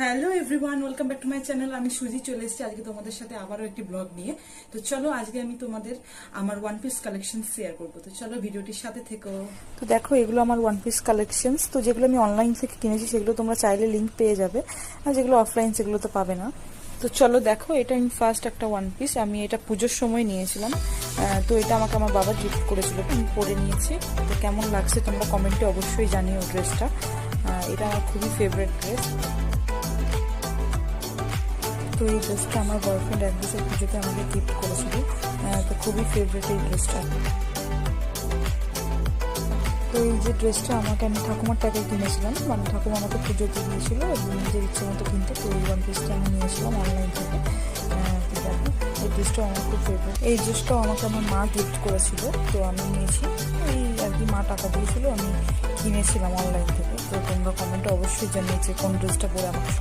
Hello everyone, welcome back to my channel. আমি সুজি চলে এসেছি আজকে তোমাদের সাথে আবারও একটি ব্লগ নিয়ে। তো চলো আজকে আমি তোমাদের আমার ওয়ান পিস কালেকশন শেয়ার করবো। তো চলো ভিডিওটির সাথে থেকো। তো দেখো এগুলো আমার ওয়ান পিস কালেকশনস। তো যেগুলো আমি অনলাইন থেকে কিনেছি সেগুলো তোমরা চাইলে লিঙ্ক পেয়ে যাবে, আর যেগুলো অফলাইন সেগুলো তো পাবে না। তো চলো দেখো, এটা আমি ফার্স্ট একটা ওয়ান পিস, আমি এটা পুজোর সময় নিয়েছিলাম। তো এটা আমাকে আমার বাবা গিফট করেছিল, আমি পরে নিয়েছি। তো কেমন লাগছে তোমরা কমেন্টে অবশ্যই জানিও ড্রেসটা। এটা আমার খুবই ফেভারিট ড্রেস। তো এই ড্রেসটা আমার বয়ফ্রেন্ড এক বছর পুজোতে আমাকে গিফট করেছিল। তো খুবই ফেভারিট এই ড্রেসটা। তো এই যে ড্রেসটা আমাকে আমি ঠাকুমার টাকায় কিনেছিলাম, মানে ঠাকুমা আমাকে পুজোতে দিয়েছিল নিজের ইচ্ছে মতো কিনতে। তো এই ওয়ান পিসটা আমি নিয়েছিলাম অনলাইন থেকে। তো দেখো এই ড্রেসটাও আমার খুব ফেভারিট। এই ড্রেসটাও আমাকে আমার মা গিফট করেছিল, তো আমি নিয়েছি। এই আর কি মা টাকা দিয়েছিল, আমি কিনেছিলাম অনলাইন থেকে। তো তোমরা কমেন্টে অবশ্যই জানিয়েছে কোন ড্রেসটা পরে আমাকে